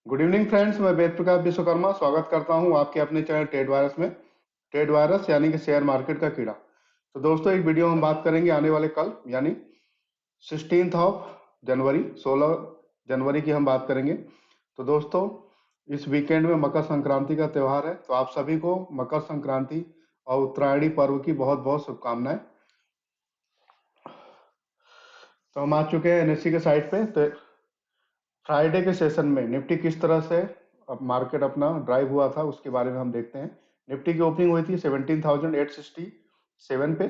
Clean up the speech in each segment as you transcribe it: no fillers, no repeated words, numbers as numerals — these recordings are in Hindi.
गुड इवनिंग फ्रेंड्स, मैं वेद प्रकाश विश्वकर्मा स्वागत करता हूं आपके अपने चैनल ट्रेड वायरस में। ट्रेड वायरस यानी कि शेयर मार्केट का कीड़ा। तो दोस्तों, एक वीडियो हम बात करेंगे आने वाले कल यानी 16 ऑफ जनवरी 16 जनवरी की हम बात करेंगे। तो दोस्तों, इस वीकेंड में मकर संक्रांति का त्यौहार है, तो आप सभी को मकर संक्रांति और उत्तरायणी पर्व की बहुत बहुत शुभकामनाएं। तो हम आ चुके हैं एनएससी के साइट पे। तो फ्राइडे के सेशन में निफ्टी किस तरह से अब मार्केट अपना ड्राइव हुआ था उसके बारे में हम देखते हैं। निफ्टी की ओपनिंग हुई थी 17,867 पे,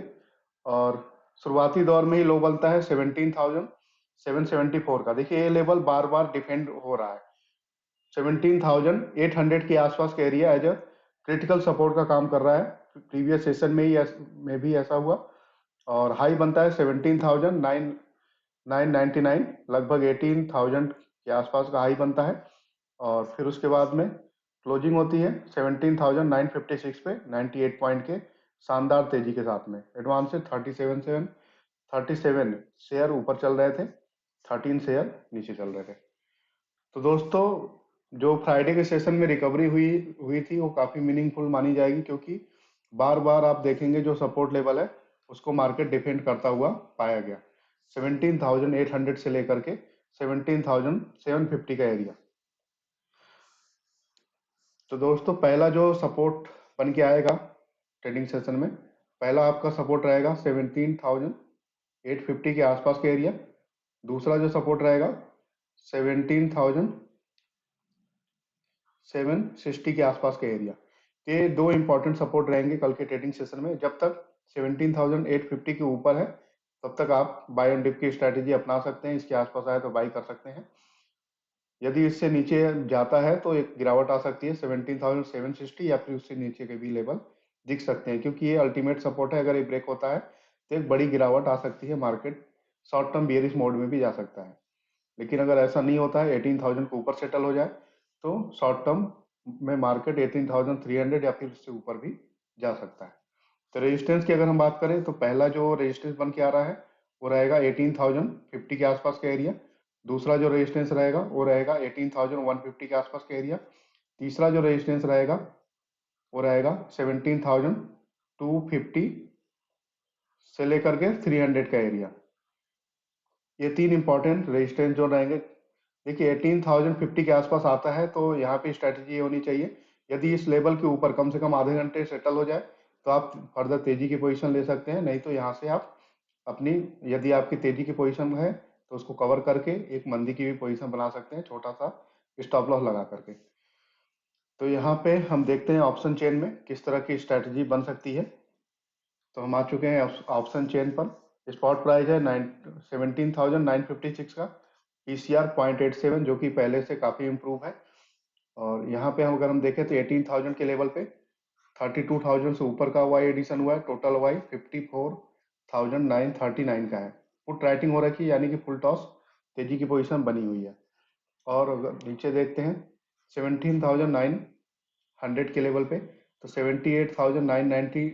और शुरुआती दौर में ही लो बनता है 17,774 का। देखिए, ये लेवल बार बार डिफेंड हो रहा है। 17,800 के आसपास का area as a critical support का काम कर रहा है। प्रीवियस सेशन में ही में भी ऐसा हुआ, और हाई बनता है 17,999, लगभग 18,000 के आसपास का हाई बनता है। और फिर उसके बाद में क्लोजिंग होती है 17,956 पे 98 पॉइंट के शानदार तेजी के साथ में। एडवांस से 37 शेयर ऊपर चल रहे थे, 13 शेयर नीचे चल रहे थे। तो दोस्तों, जो फ्राइडे के सेशन में रिकवरी हुई हुई थी वो काफी मीनिंगफुल मानी जाएगी, क्योंकि बार बार आप देखेंगे जो सपोर्ट लेवल है उसको मार्केट डिफेंड करता हुआ पाया गया। 17,800 से लेकर के 17,750 का एरिया। तो दोस्तों, पहला जो सपोर्ट बन के आएगा ट्रेडिंग सेशन में, पहला आपका सपोर्ट रहेगा 17,850 के आसपास का एरिया। दूसरा जो सपोर्ट रहेगा 17,760 के आसपास का एरिया। ये दो इंपॉर्टेंट सपोर्ट रहेंगे कल के ट्रेडिंग सेशन में। जब तक 17,850 के ऊपर है तब तक आप बाय एंड डिप की स्ट्रैटेजी अपना सकते हैं। इसके आसपास आए तो बाई कर सकते हैं। यदि इससे नीचे जाता है तो एक गिरावट आ सकती है 17,760, या फिर उससे नीचे के भी लेवल दिख सकते हैं, क्योंकि ये अल्टीमेट सपोर्ट है। अगर ये ब्रेक होता है तो एक बड़ी गिरावट आ सकती है, market short term bearish mode में भी जा सकता है। लेकिन अगर ऐसा नहीं होता है, 18,000 के ऊपर सेटल हो जाए, तो शॉर्ट टर्म में मार्केट 18,300 या फिर उससे ऊपर भी जा सकता है। तो रेजिस्टेंस की अगर हम बात करें तो पहला जो रेजिस्टेंस बन के आ रहा है वो रहेगा 18,050 के आसपास का एरिया। दूसरा जो रेजिस्टेंस रहेगा वो रहेगा 18,150 के आसपास का एरिया। तीसरा जो रेजिस्टेंस रहेगा वो रहेगा 17,250 से लेकर के 300 का एरिया। ये तीन इंपॉर्टेंट रेजिस्टेंस जो रहेंगे। देखिए, 18,050 के आसपास आता है तो यहाँ पे स्ट्रेटेजी होनी चाहिए, यदि इस लेवल के ऊपर कम से कम आधे घंटे सेटल हो जाए तो आप फर्दर तेजी की पोजीशन ले सकते हैं। नहीं तो यहाँ से आप अपनी, यदि आपकी तेजी की पोजीशन है तो उसको कवर करके एक मंदी की भी पोजीशन बना सकते हैं, छोटा सा स्टॉप लॉस लगा करके। तो यहाँ पे हम देखते हैं ऑप्शन चेन में किस तरह की स्ट्रेटजी बन सकती है। तो हम आ चुके हैं ऑप्शन चेन पर। स्पॉट प्राइस है 17,956 का, पीसीआर 0.87, जो कि पहले से काफी इम्प्रूव है। और यहाँ पे हम अगर हम देखें तो 18,000 के लेवल पे 32,000 से ऊपर का वाई एडिशन हुआ है। टोटल वाई 54,939 का है। पुट राइटिंग हो रखी है, यानी कि फुल टॉस तेजी की पोजीशन बनी हुई है। और अगर नीचे देखते हैं 17,900 के लेवल पे, तो 78,990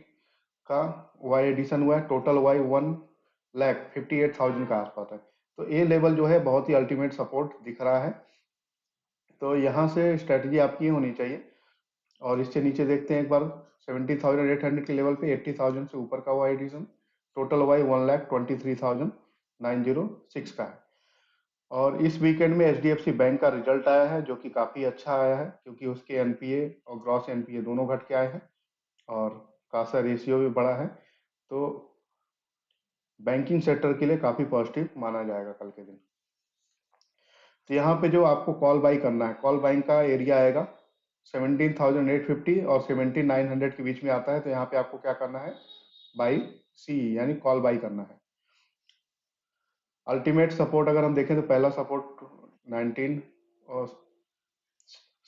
का वाई एडिशन हुआ है। टोटल वाई 1,58,000 का आसपास है। तो ये लेवल जो है बहुत ही अल्टीमेट सपोर्ट दिख रहा है। तो यहाँ से स्ट्रेटजी आपकी ये होनी चाहिए। और इससे नीचे देखते हैं एक बार 70,800 के लेवल पे 80,000 से ऊपर का वाई एडिशन। टोटल वाई 1,23,906 का है। और इस वीकेंड में एचडीएफसी बैंक का रिजल्ट आया है, जो कि काफी अच्छा आया है, क्योंकि उसके एनपीए और ग्रॉस एनपीए दोनों घट के आए हैं, और कासा रेशियो भी बढ़ा है। तो बैंकिंग सेक्टर के लिए काफी पॉजिटिव माना जाएगा कल के दिन। तो यहाँ पे जो आपको कॉल बाई करना है, कॉल बाइंग का एरिया आएगा 17,850 और 17,900 के बीच में आता है। तो यहाँ पे आपको क्या करना है, बाई सी यानी कॉल बाई करना है। अल्टीमेट सपोर्ट अगर हम देखें तो पहला सपोर्ट 19 और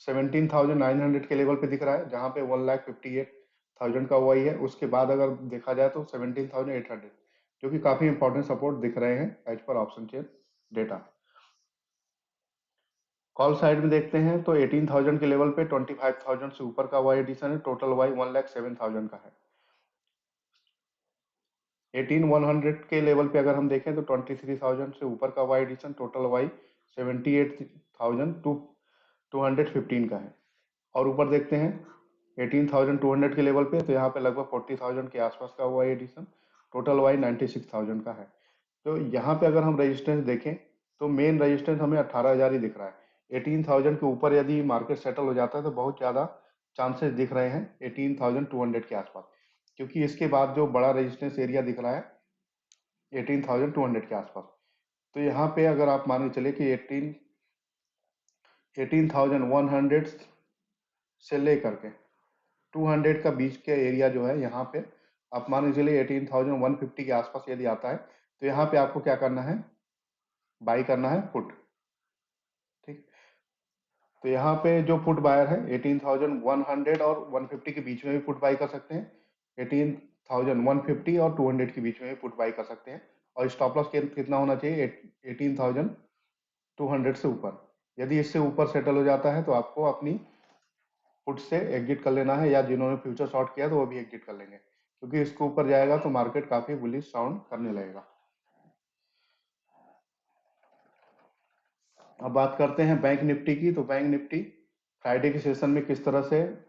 17,900 के लेवल पे दिख रहा है, जहाँ पे 1,58,000 का हुआ ही है। उसके बाद अगर देखा जाए तो 17,800, जो कि काफी इंपॉर्टेंट सपोर्ट दिख रहे हैं as per option chain data. Call side में देखते हैं तो 18,000 के लेवल पे 25,000 से ऊपर का वाई एडिशन है। टोटल वाई 1,07,000 का है। 18,100 के लेवल पे अगर हम देखें तो 23,000 से ऊपर का वाई एडिशन। टोटल वाई 78,2 215 का है। और ऊपर देखते हैं 18,200 के लेवल पे, तो यहाँ पे लगभग 40,000 के आसपास का हुआ एडिशन। टोटल वाई 96,000 का है। तो यहाँ पे अगर हम रेजिस्टेंस देखें तो मेन रेजिस्टेंस हमें 18,000 ही दिख रहा है। 18,000 के ऊपर यदि मार्केट सेटल हो जाता है तो बहुत ज़्यादा चांसेस दिख रहे हैं 18,200 के आसपास, क्योंकि इसके बाद जो बड़ा रेजिस्टेंस एरिया दिख रहा है 18,200 के आसपास। तो यहाँ पे अगर आप मान के चले कि 18,100 से लेकर के 200 का बीच के एरिया जो है, यहाँ पे आप मान के चलिए 18,150 के आसपास यदि आता है तो यहाँ पे आपको क्या करना है, बाई करना है पुट। ठीक, तो यहाँ पे जो पुट बायर है 18,100 और 150 के बीच में भी पुट बाई कर सकते हैं, 18,150 और 200 के बीच में भी पुट बाई कर सकते हैं। और स्टॉप लॉस कितना होना चाहिए, 18,200 से ऊपर। यदि इससे ऊपर सेटल हो जाता है तो आपको अपनी पुट से एग्जिट कर लेना है, या जिन्होंने फ्यूचर शॉर्ट किया तो वो भी एग्जिट कर लेंगे, क्योंकि इसके ऊपर जाएगा तो मार्केट काफी बुलिश साउंड करने लगेगा। अब बात करते हैं बैंक निफ्टी की। तो बैंक निफ्टी फ्राइडे के सेशन में किस तरह से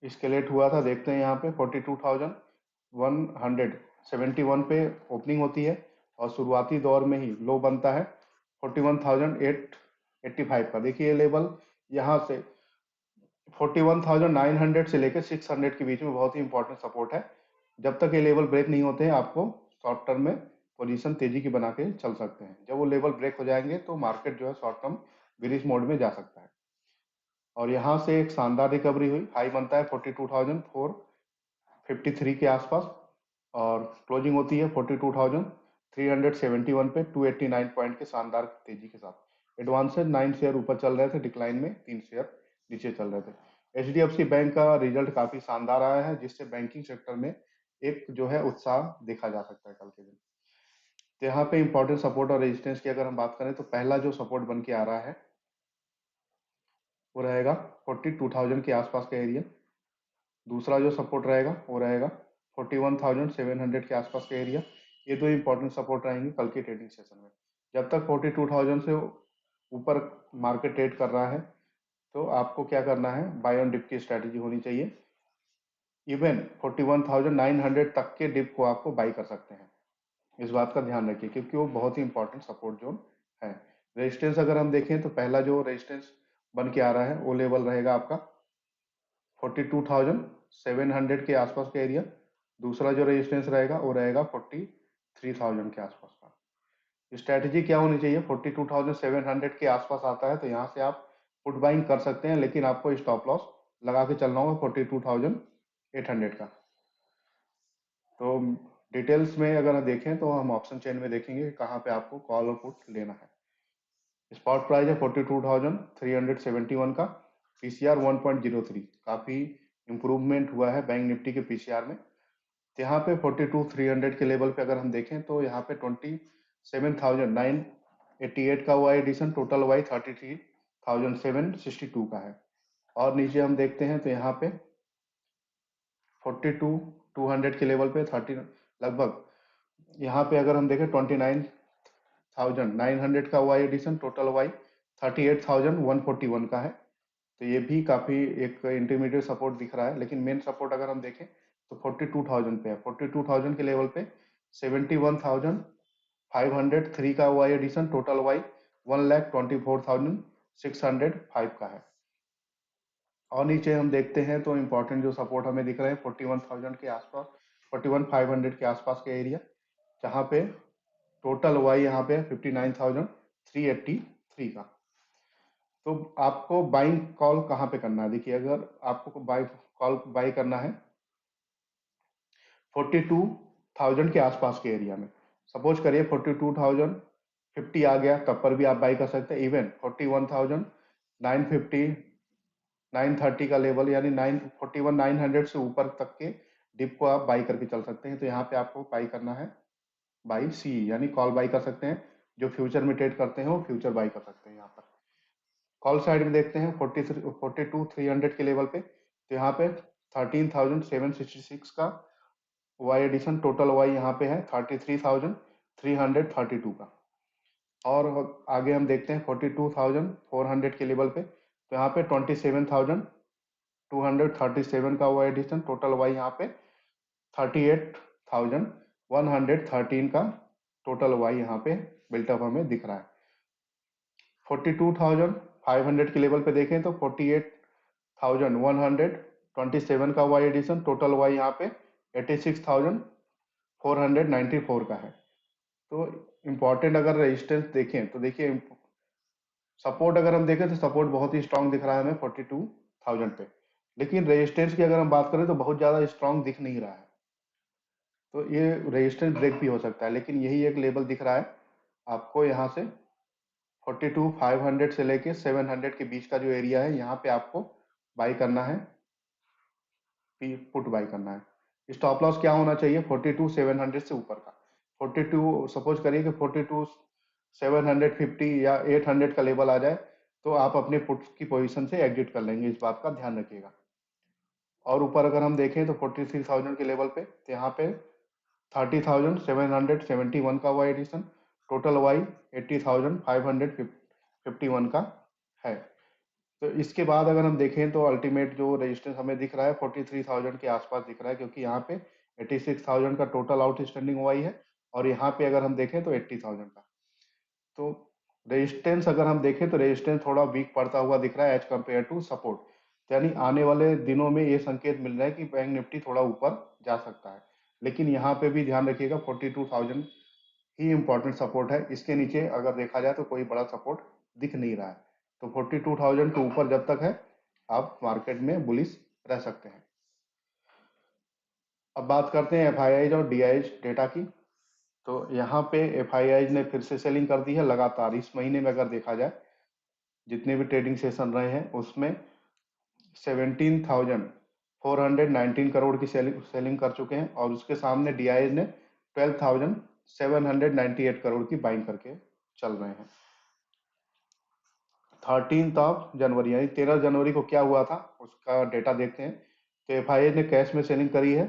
स्केलेट हुआ था देखते हैं। यहाँ पे 42,171 पे ओपनिंग होती है और शुरुआती दौर में ही लो बनता है 41,885 का। देखिए ये लेवल यहाँ से 41,900 से लेकर 600 के बीच में बहुत ही इंपॉर्टेंट सपोर्ट है। जब तक ये लेवल ब्रेक नहीं होते हैं आपको शॉर्ट टर्म में पोजीशन तेजी की बना के चल सकते हैं। जब वो लेवल ब्रेक हो जाएंगे तो मार्केट जो है शॉर्ट टर्म बिरिश मोड में जा सकता है। और यहाँ से एक शानदार रिकवरी हुई, हाई बनता है 42,453 के आसपास और क्लोजिंग होती है 42,371 पे 289 पॉइंट के शानदार तेजी के साथ। एडवांसेड 9 शेयर ऊपर चल रहे थे, डिक्लाइन में 3 शेयर नीचे चल रहे थे। एचडीएफसी बैंक का रिजल्ट काफी शानदार आया है, जिससे बैंकिंग सेक्टर में एक जो है उत्साह देखा जा सकता है कल के दिन। तो यहाँ पे इंपॉर्टेंट सपोर्ट और रेजिस्टेंस की अगर हम बात करें तो पहला जो सपोर्ट बन के आ रहा है वो रहेगा 42,000 के आसपास का एरिया। दूसरा जो सपोर्ट रहेगा वो रहेगा 41,700 के आसपास का एरिया। ये दो इंपॉर्टेंट सपोर्ट रहेंगे कल के ट्रेडिंग सेशन में। जब तक 42,000 से ऊपर मार्केट ट्रेड कर रहा है तो आपको क्या करना है, बाय ऑन डिप की स्ट्रैटेजी होनी चाहिए। इवन 41,900 तक के डिप को आपको बाई कर सकते हैं, इस बात का ध्यान रखिए, क्योंकि वो बहुत ही इंपॉर्टेंट सपोर्ट जोन है। रेजिस्टेंस अगर हम देखें तो पहला जो रेजिस्टेंस बन के आ रहा है वो लेवल रहेगा आपका 42,700 के आसपास का एरिया। दूसरा जो रेजिस्टेंस रहेगा वो रहेगा 43,000 के आसपास का। स्ट्रैटेजी क्या होनी चाहिए, 42,700 के आसपास आता है तो यहाँ से आप पुट बाइंग कर सकते हैं, लेकिन आपको स्टॉप लॉस लगा के चलना होगा 42,800 का। तो डिटेल्स में अगर देखें तो हम ऑप्शन चेन में देखेंगे कहाँ पे आपको कॉल और पुट लेना है। स्पॉट प्राइस है 42,371 का। पीसीआर 1.03, काफी इंप्रूवमेंट हुआ है बैंक निफ्टी के पीसीआर में। यहाँ पे 42,300 के लेवल पे अगर हम देखें तो यहाँ पे 27,988 का हुआ एडिशन। टोटल वाई 33,762 का है। और नीचे हम देखते हैं तो यहाँ पे 42,200 के लेवल पे 30 लगभग, यहाँ पे अगर हम देखें 29,900 का हुआ एडिशन। टोटल वाई 38,141 का है। तो ये भी काफी एक इंटरमीडिएट सपोर्ट दिख रहा है, लेकिन मेन सपोर्ट अगर हम देखें तो 42,000 पे है। 42,000 के लेवल पे 71,503 का हुआ एडिशन। टोटल वाई 1,24,605 का है। और नीचे हम देखते हैं तो इम्पोर्टेंट जो सपोर्ट हमें दिख रहे हैं 41,000 के आसपास, 41,500 के आसपास के एरिया, जहाँ पे टोटल वाई यहाँ पे 59,383 का। तो आपको बाइंग कॉल कहाँ पे करना है, देखिए अगर आपको बाई कॉल बाई करना है 42,000 के आसपास के एरिया में, सपोज करिए 42,050 आ गया तब पर भी आप बाई कर सकते हैं। इवन 41,950 930 का लेवल यानी 41,900 से ऊपर तक के डिप को आप बाई करके चल सकते हैं। तो यहाँ पे आपको बाई करना है बाई सी, यानी कॉल बाई कर सकते हैं। जो फ्यूचर में ट्रेड करते हैं वो फ्यूचर बाई कर सकते हैं। यहाँ पर कॉल साइड में देखते हैं 42,300 के लेवल पे, तो यहाँ पे 13,766 का वाई एडिशन। टोटल वाई यहाँ पे है 33,332 का। और आगे हम देखते हैं 42,400 के लेवल पे, तो यहाँ पे 27,237 का हुआ एडिशन, टोटल हुआ यहाँ पे 38,113 का टोटल हुआ यहाँ पे बिल्टअप हमें दिख रहा है। 42,500 के लेवल पे देखें तो 48,127 का हुआ एडिशन, टोटल हुआ यहाँ पे 86,494 का है। तो इम्पोर्टेंट अगर रेजिस्टेंस देखें तो देखिए, सपोर्ट अगर हम देखें तो सपोर्ट बहुत ही स्ट्रांग दिख रहा है हमें 42,000 पे, लेकिन रेजिस्टेंस की अगर हम बात करें तो बहुत ज्यादा स्ट्रांग दिख नहीं रहा है। तो ये रेजिस्टेंस ब्रेक भी हो सकता है, लेकिन यही एक लेवल दिख रहा है आपको यहाँ से 42,500 से लेके 700 के बीच का जो एरिया है, यहाँ पे आपको बाई करना है, पुट बाई करना है। स्टॉप लॉस क्या होना चाहिए? 42,700 से ऊपर का। 42, सपोज करिए कि 42,750 या 800 का लेवल आ जाए तो आप अपने पुट की पोजीशन से एग्जिट कर लेंगे, इस बात का ध्यान रखिएगा। और ऊपर अगर हम देखें तो 43,000 के लेवल पे, तो यहाँ पे 30,771 का हुआ एडिशन, टोटल वाई 80,551 का है। तो इसके बाद अगर हम देखें तो अल्टीमेट जो रेजिस्टेंस हमें दिख रहा है 43,000 के आसपास दिख रहा है, क्योंकि यहाँ पे 86,000 का टोटल आउटस्टैंडिंग हुआ ही है, और यहाँ पे अगर हम देखें तो 80,000 का। तो रेजिस्टेंस अगर हम देखें तो रेजिस्टेंस थोड़ा वीक पड़ता हुआ दिख रहा है एज कम्पेयर टू सपोर्ट, यानी आने वाले दिनों में ये संकेत मिल रहा है कि बैंक निफ्टी थोड़ा ऊपर जा सकता है। लेकिन यहाँ पे भी ध्यान रखिएगा 42,000 ही इंपॉर्टेंट सपोर्ट है, इसके नीचे अगर देखा जाए तो कोई बड़ा सपोर्ट दिख नहीं रहा है। तो 42,000 के ऊपर जब तक है आप मार्केट में बुलिश रह सकते हैं। अब बात करते हैं एफआईआईज और डीआईज डेटा की। तो यहाँ पे एफआईआईज ने फिर से सेलिंग कर दी है लगातार। इस महीने में अगर देखा जाए जितने भी ट्रेडिंग सेशन रहे हैं उसमें 17,419 करोड़ की सेलिंग कर चुके हैं, और उसके सामने डीआईज ने 12,798 करोड़ की बाइंग करके चल रहे हैं। 13 यानी 13 जनवरी को क्या हुआ था उसका डेटा देखते हैं। तो एफआईआई ने कैश में सेलिंग करी है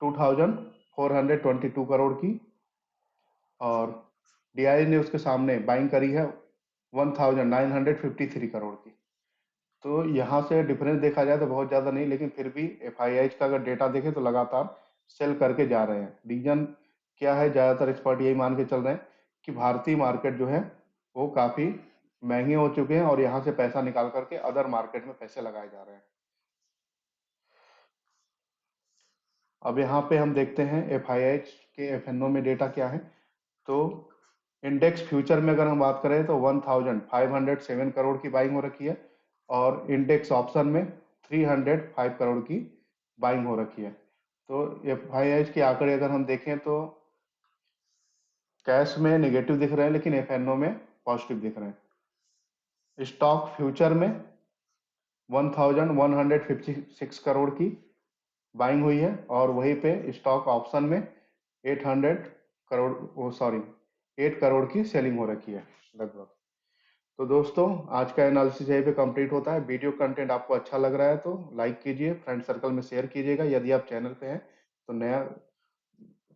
2,422 करोड़ की, और डीआई ने उसके सामने बाइंग करी है 1,953 करोड़ की। तो यहाँ से डिफरेंस देखा जाए तो बहुत ज्यादा नहीं, लेकिन फिर भी एफआईआई का अगर डेटा देखें तो लगातार सेल करके जा रहे हैं। रीजन क्या है? ज्यादातर एक्सपर्ट यही मान के चल रहे हैं कि भारतीय मार्केट जो है वो काफी महंगे हो चुके हैं, और यहाँ से पैसा निकाल करके अदर मार्केट में पैसे लगाए जा रहे हैं। अब यहाँ पे हम देखते हैं एफआईआई के एफएनओ में डेटा क्या है। तो इंडेक्स फ्यूचर में अगर हम बात करें तो 1,507 करोड़ की बाइंग हो रखी है, और इंडेक्स ऑप्शन में 305 करोड़ की बाइंग हो रखी है। तो एफआईआई के आंकड़े अगर हम देखें तो कैश में नेगेटिव दिख रहे हैं, लेकिन एफएनओ में पॉजिटिव दिख रहे हैं। स्टॉक फ्यूचर में 1,156 करोड़ की बाइंग हुई है, और वहीं पे स्टॉक ऑप्शन में 800 करोड़, वो सॉरी 8 करोड़ की सेलिंग हो रखी है लगभग। तो दोस्तों आज का एनालिसिस यहीं पे कंप्लीट होता है। वीडियो कंटेंट आपको अच्छा लग रहा है तो लाइक कीजिए, फ्रेंड सर्कल में शेयर कीजिएगा। यदि आप चैनल पे हैं तो नया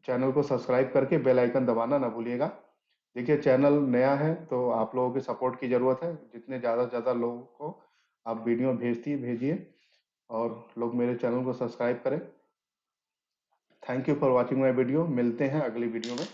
चैनल को सब्सक्राइब करके बेल आइकन दबाना ना भूलिएगा। देखिए चैनल नया है तो आप लोगों के सपोर्ट की ज़रूरत है। जितने ज़्यादा से ज़्यादा लोगों को आप वीडियो भेजिए, और लोग मेरे चैनल को सब्सक्राइब करें। Thank you for watching my video. मिलते हैं अगली वीडियो में।